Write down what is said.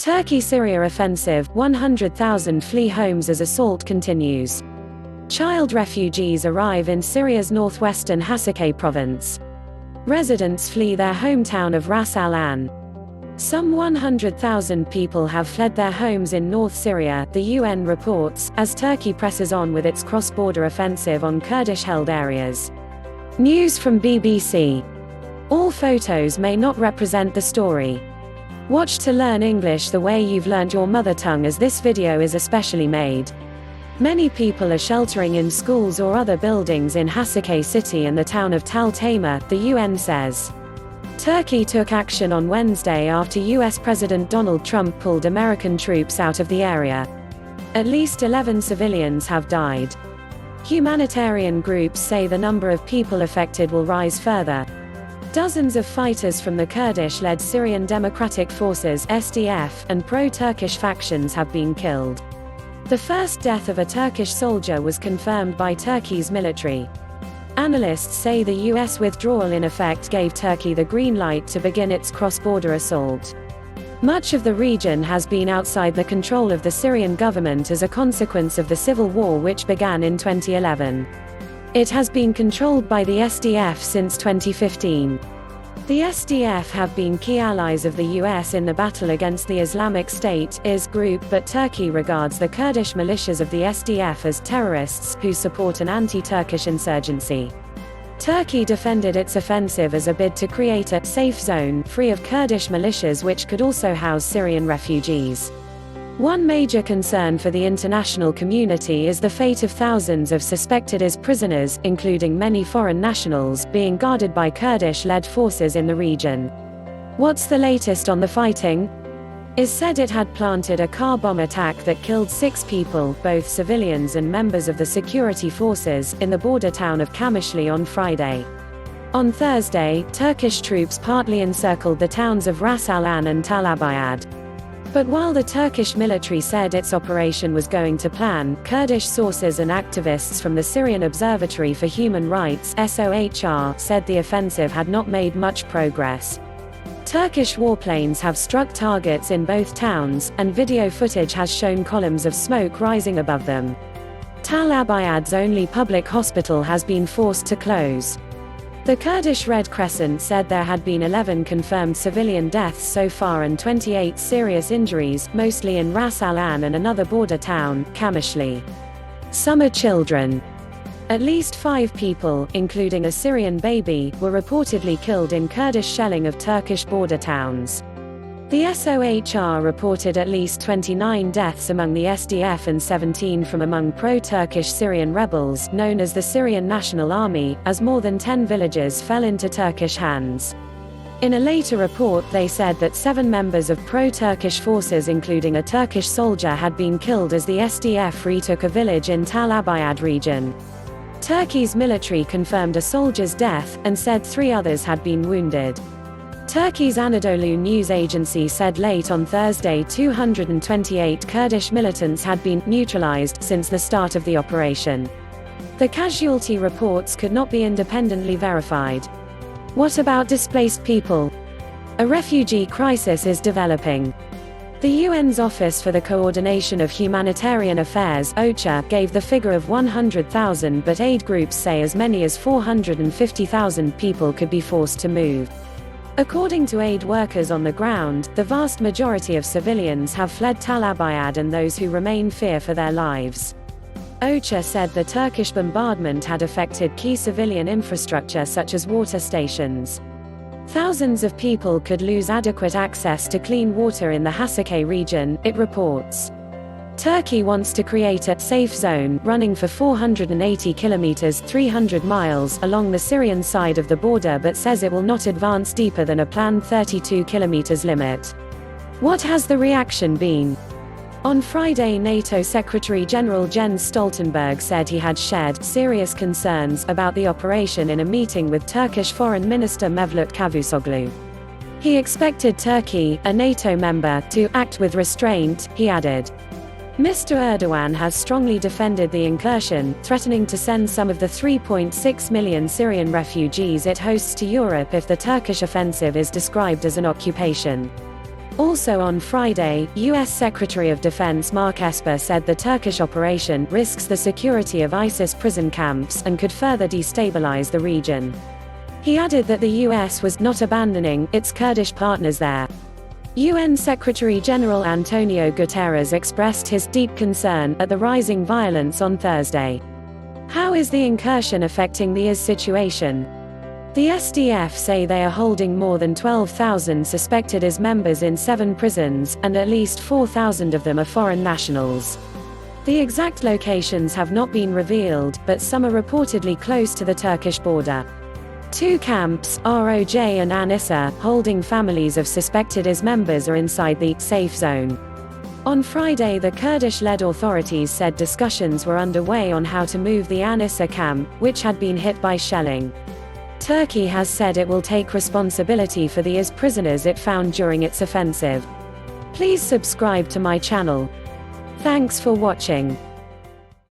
Turkey-Syria offensive, 100,000 flee homes as assault continues. Child refugees arrive in Syria's northwestern Hassakeh province. Residents flee their hometown of Ras al-Ain. Some 100,000 people have fled their homes in North Syria, the UN reports, as Turkey presses on with its cross-border offensive on Kurdish-held areas. News from BBC. All photos may not represent the story. Watch to learn English the way you've learnt your mother tongue, as this video is especially made. Many people are sheltering in schools or other buildings in Hassakeh city and the town of Tal Tamer, the UN says. Turkey took action on Wednesday after US President Donald Trump pulled American troops out of the area. At least 11 civilians have died. Humanitarian groups say the number of people affected will rise further. Dozens of fighters from the Kurdish-led Syrian Democratic Forces (SDF) and pro-Turkish factions have been killed. The first death of a Turkish soldier was confirmed by Turkey's military. Analysts say the US withdrawal in effect gave Turkey the green light to begin its cross-border assault. Much of the region has been outside the control of the Syrian government as a consequence of the civil war which began in 2011. It has been controlled by the SDF since 2015. The SDF have been key allies of the US in the battle against the Islamic State (IS) group, but Turkey regards the Kurdish militias of the SDF as terrorists who support an anti-Turkish insurgency. Turkey defended its offensive as a bid to create a safe zone free of Kurdish militias which could also house Syrian refugees. One major concern for the international community is the fate of thousands of suspected IS prisoners, including many foreign nationals, being guarded by Kurdish-led forces in the region. What's the latest on the fighting? IS said it had planted a car bomb attack that killed 6 people, both civilians and members of the security forces, in the border town of Kamishli on Friday. On Thursday, Turkish troops partly encircled the towns of Ras al-Ain and Tal Tamer. But while the Turkish military said its operation was going to plan, Kurdish sources and activists from the Syrian Observatory for Human Rights (SOHR) said the offensive had not made much progress. Turkish warplanes have struck targets in both towns, and video footage has shown columns of smoke rising above them. Tal Tamer's only public hospital has been forced to close. The Kurdish Red Crescent said there had been 11 confirmed civilian deaths so far and 28 serious injuries, mostly in Ras al-Ain and another border town, Kamishli. Some are children. At least 5 people, including a Syrian baby, were reportedly killed in Kurdish shelling of Turkish border towns. The SOHR reported at least 29 deaths among the SDF and 17 from among pro-Turkish Syrian rebels, known as the Syrian National Army, as more than 10 villages fell into Turkish hands. In a later report they said that 7 members of pro-Turkish forces including a Turkish soldier had been killed as the SDF retook a village in Tal Tamer region. Turkey's military confirmed a soldier's death, and said 3 others had been wounded. Turkey's Anadolu news agency said late on Thursday 228 Kurdish militants had been neutralized since the start of the operation. The casualty reports could not be independently verified. What about displaced people? A refugee crisis is developing. The UN's Office for the Coordination of Humanitarian Affairs (OCHA) gave the figure of 100,000, but aid groups say as many as 450,000 people could be forced to move. According to aid workers on the ground, the vast majority of civilians have fled Tal Tamer and those who remain fear for their lives. OCHA said the Turkish bombardment had affected key civilian infrastructure such as water stations. Thousands of people could lose adequate access to clean water in the Hassakeh region, it reports. Turkey wants to create a safe zone running for 480 kilometers (300 miles) along the Syrian side of the border, but says it will not advance deeper than a planned 32 kilometers limit. What has the reaction been? On Friday, NATO Secretary-General Jens Stoltenberg said he had shared serious concerns about the operation in a meeting with Turkish Foreign Minister Mevlut Cavusoglu. He expected Turkey, a NATO member, to act with restraint, he added. Mr. Erdogan has strongly defended the incursion, threatening to send some of the 3.6 million Syrian refugees it hosts to Europe if the Turkish offensive is described as an occupation. Also on Friday, U.S. Secretary of Defense Mark Esper said the Turkish operation risks the security of ISIS prison camps and could further destabilize the region. He added that the U.S. was not abandoning its Kurdish partners there. UN Secretary-General Antonio Guterres expressed his deep concern at the rising violence on Thursday. How is the incursion affecting the IS situation? The SDF say they are holding more than 12,000 suspected IS members in 7 prisons, and at least 4,000 of them are foreign nationals. The exact locations have not been revealed, but some are reportedly close to the Turkish border. 2 camps, Roj and An-Issa, holding families of suspected IS members are inside the safe zone. On Friday, the Kurdish-led authorities said discussions were underway on how to move the An-Issa camp, which had been hit by shelling. Turkey has said it will take responsibility for the IS prisoners it found during its offensive. Please subscribe to my channel. Thanks for watching.